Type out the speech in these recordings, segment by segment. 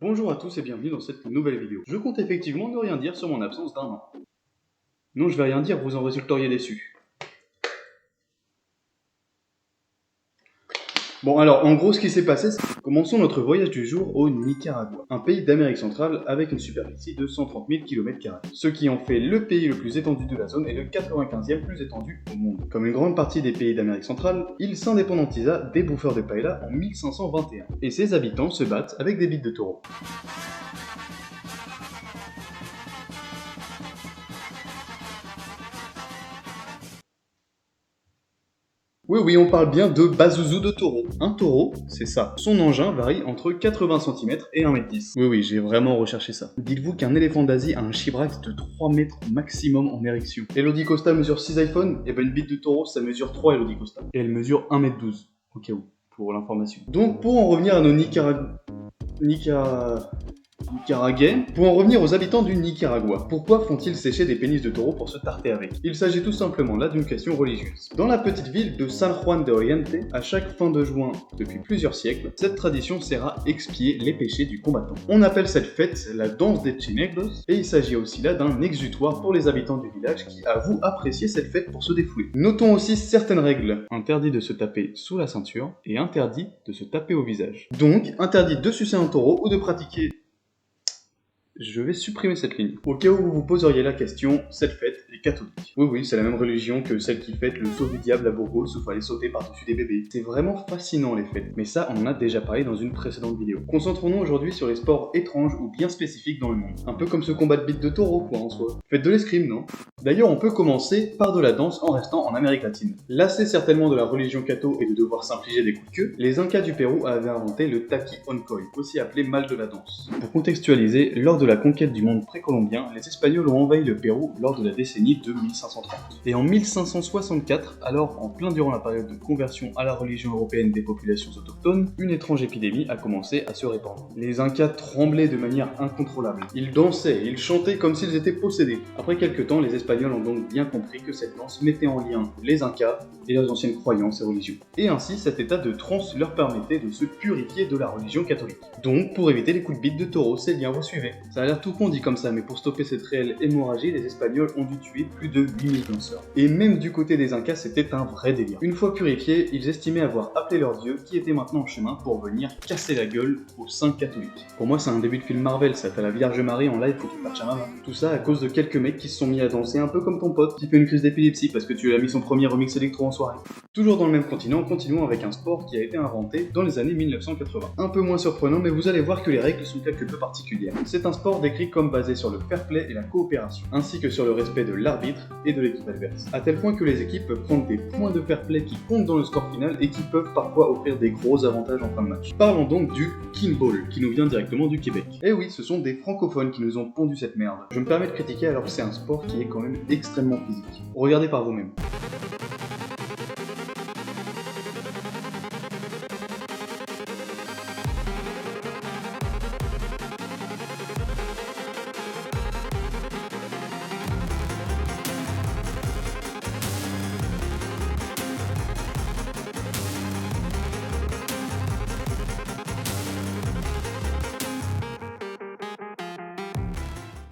Bonjour à tous et bienvenue dans cette nouvelle vidéo. Je compte effectivement ne rien dire sur mon absence d'un an. Non, je vais rien dire, vous en résulteriez déçus. Bon alors, en gros ce qui s'est passé, c'est que commençons notre voyage du jour au Nicaragua, un pays d'Amérique centrale avec une superficie de 130 000 km², ce qui en fait le pays le plus étendu de la zone et le 95e plus étendu au monde. Comme une grande partie des pays d'Amérique centrale, il s'indépendantisa des bouffeurs de paella en 1521, et ses habitants se battent avec des bites de taureau. Oui, on parle bien de bazouzou de taureau. Un taureau, c'est ça. Son engin varie entre 80 cm et 1,10 m. Oui, j'ai vraiment recherché ça. Dites-vous qu'un éléphant d'Asie a un chibrax de 3 mètres maximum en érection. Elodie Costa mesure 6 iPhones, et ben une bite de taureau, ça mesure 3 Elodie Costa. Et elle mesure 1,12 m, au cas où, pour l'information. Donc, pour en revenir à nos Nicaraguais. Pour en revenir aux habitants du Nicaragua, pourquoi font-ils sécher des pénis de taureau pour se tarter avec? Il s'agit tout simplement là d'une question religieuse. Dans la petite ville de San Juan de Oriente, à chaque fin de juin depuis plusieurs siècles, cette tradition sert à expier les péchés du combattant. On appelle cette fête la danse des chineglos, et il s'agit aussi là d'un exutoire pour les habitants du village qui avouent apprécier cette fête pour se défouler. Notons aussi certaines règles. Interdit de se taper sous la ceinture, et interdit de se taper au visage. Donc, interdit de sucer un taureau ou de pratiquer... Je vais supprimer cette ligne. Au cas où vous vous poseriez la question, cette fête est catholique. Oui, c'est la même religion que celle qui fête le saut du diable à Burgos où fallait sauter par-dessus des bébés. C'est vraiment fascinant les fêtes, mais ça on en a déjà parlé dans une précédente vidéo. Concentrons-nous aujourd'hui sur les sports étranges ou bien spécifiques dans le monde. Un peu comme ce combat de bites de taureau quoi en soi. Faites de l'escrime, non? D'ailleurs on peut commencer par de la danse en restant en Amérique latine. Lassés certainement de la religion catho et de devoir s'infliger des coups de queue, les Incas du Pérou avaient inventé le taqui oncoy, aussi appelé mal de la danse. Pour contextualiser, lors de la conquête du monde précolombien, les Espagnols ont envahi le Pérou lors de la décennie de 1530. Et en 1564, alors en plein durant la période de conversion à la religion européenne des populations autochtones, une étrange épidémie a commencé à se répandre. Les Incas tremblaient de manière incontrôlable. Ils dansaient, ils chantaient comme s'ils étaient possédés. Après quelques temps, les Espagnols ont donc bien compris que cette danse mettait en lien les Incas et leurs anciennes croyances et religions. Et ainsi, cet état de transe leur permettait de se purifier de la religion catholique. Donc, pour éviter les coups de bite de taureau, c'est bien, vous suivez. Ça a l'air tout con dit comme ça, mais pour stopper cette réelle hémorragie, les Espagnols ont dû tuer plus de 8000 danseurs. Et même du côté des Incas, c'était un vrai délire. Une fois purifiés, ils estimaient avoir appelé leur dieu, qui était maintenant en chemin pour venir casser la gueule aux saints catholiques. Pour moi, c'est un début de film Marvel, ça. T'as la Vierge Marie en live pour toute Pachamama. Tout ça à cause de quelques mecs qui se sont mis à danser un peu comme ton pote, qui fait une crise d'épilepsie parce que tu lui as mis son premier remix électro en soirée. Toujours dans le même continent, continuons avec un sport qui a été inventé dans les années 1980. Un peu moins surprenant, mais vous allez voir que les règles sont quelque peu particulières. C'est un sport décrit comme basé sur le fair play et la coopération, ainsi que sur le respect de l'arbitre et de l'équipe adverse. À tel point que les équipes peuvent prendre des points de fair play qui comptent dans le score final et qui peuvent parfois offrir des gros avantages en fin de match. Parlons donc du kinball, qui nous vient directement du Québec. Et oui, ce sont des francophones qui nous ont pondu cette merde. Je me permets de critiquer alors que c'est un sport qui est quand même extrêmement physique. Regardez par vous-même.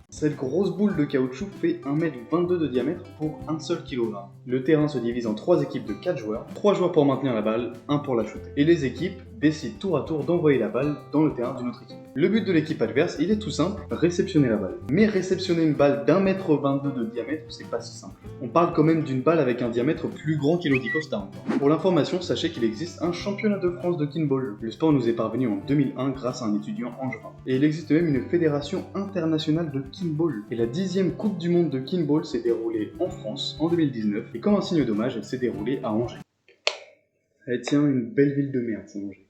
Cette grosse boule de caoutchouc fait 1,22 m de diamètre pour 1 seul kilogramme. Le terrain se divise en 3 équipes de 4 joueurs, 3 joueurs pour maintenir la balle, 1 pour la shooter. Et les équipes décident tour à tour d'envoyer la balle dans le terrain d'une autre équipe. Le but de l'équipe adverse, il est tout simple, réceptionner la balle. Mais réceptionner une balle d'1,22 m de diamètre, c'est pas si simple. On parle quand même d'une balle avec un diamètre plus grand qu'Elodie Costa. Pour l'information, sachez qu'il existe un championnat de France de kinball. Le sport nous est parvenu en 2001 grâce à un étudiant angevin. Et il existe même une fédération internationale de kinball. Et la 10e Coupe du Monde de kinball s'est déroulée en France en 2019. Et comme un signe d'hommage, elle s'est déroulée à Angers. Eh tiens, une belle ville de merde, c'est Angers.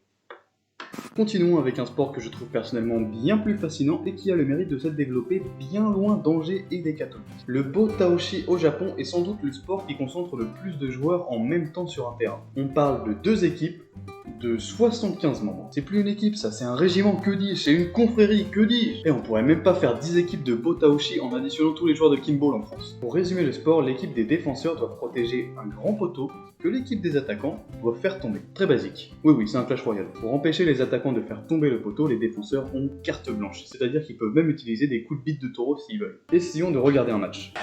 Continuons avec un sport que je trouve personnellement bien plus fascinant et qui a le mérite de s'être développé bien loin d'Angers et des catholiques. Le Botaoshi au Japon est sans doute le sport qui concentre le plus de joueurs en même temps sur un terrain. On parle de 2 équipes de 75 membres. C'est plus une équipe ça, c'est un régiment, que dis-je, c'est une confrérie, que dis-je. Et on pourrait même pas faire 10 équipes de Botaoshi en additionnant tous les joueurs de Kimball en France. Pour résumer le sport, l'équipe des défenseurs doit protéger un grand poteau que l'équipe des attaquants doit faire tomber. Très basique. Oui, c'est un Clash Royale. Pour empêcher les attaquants de faire tomber le poteau, les défenseurs ont carte blanche, c'est-à-dire qu'ils peuvent même utiliser des coups de bite de taureau s'ils veulent. Essayons de regarder un match.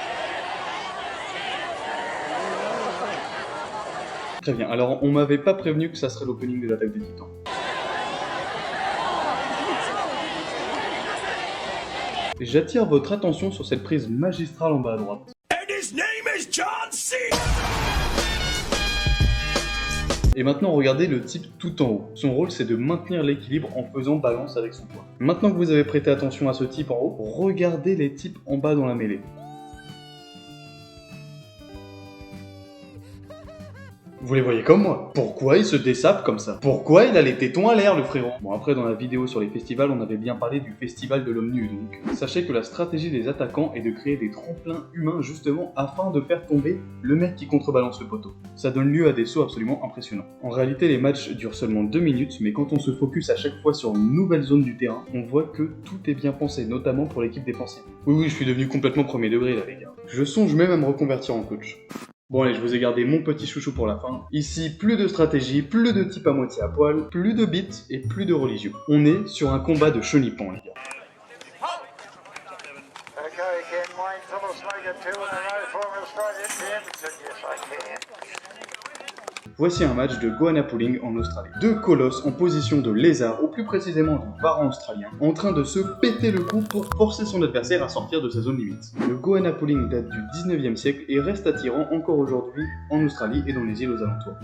Très bien, alors on m'avait pas prévenu que ça serait l'opening de l'attaque des Titans. J'attire votre attention sur cette prise magistrale en bas à droite. Et maintenant regardez le type tout en haut. Son rôle c'est de maintenir l'équilibre en faisant balance avec son poids. Maintenant que vous avez prêté attention à ce type en haut, regardez les types en bas dans la mêlée. Vous les voyez comme moi. Pourquoi il se dessape comme ça? Pourquoi il a les tétons à l'air, le frérot? Bon, après, dans la vidéo sur les festivals, on avait bien parlé du festival de l'homme nu, donc. Sachez que la stratégie des attaquants est de créer des tremplins humains, justement, afin de faire tomber le mec qui contrebalance le poteau. Ça donne lieu à des sauts absolument impressionnants. En réalité, les matchs durent seulement 2 minutes, mais quand on se focus à chaque fois sur une nouvelle zone du terrain, on voit que tout est bien pensé, notamment pour l'équipe défensive. Oui, je suis devenu complètement premier degré, là, les gars. Je songe même à me reconvertir en coach. Bon allez, je vous ai gardé mon petit chouchou pour la fin. Ici, plus de stratégie, plus de type à moitié à poil, plus de beats et plus de religieux. On est sur un combat de chenipan, les gars. Voici un match de Goanna Pooling en Australie. Deux colosses en position de lézard, ou plus précisément de varan australien, en train de se péter le cou pour forcer son adversaire à sortir de sa zone limite. Le Goanna Pooling date du 19e siècle et reste attirant encore aujourd'hui en Australie et dans les îles aux alentours.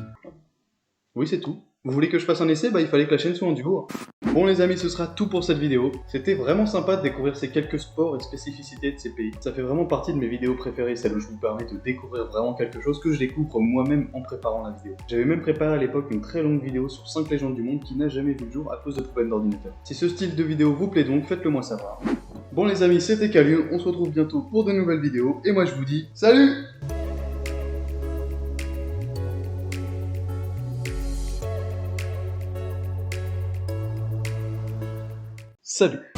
Oui, c'est tout. Vous voulez que je fasse un essai? Bah il fallait que la chaîne soit en duo. Bon les amis, ce sera tout pour cette vidéo. C'était vraiment sympa de découvrir ces quelques sports et spécificités de ces pays. Ça fait vraiment partie de mes vidéos préférées, celle où je vous permets de découvrir vraiment quelque chose que je découvre moi-même en préparant la vidéo. J'avais même préparé à l'époque une très longue vidéo sur 5 légendes du monde qui n'a jamais vu le jour à cause de problèmes d'ordinateur. Si ce style de vidéo vous plaît donc, faites-le moi savoir. Bon les amis, c'était Kalium, on se retrouve bientôt pour de nouvelles vidéos, et moi je vous dis salut! Salut!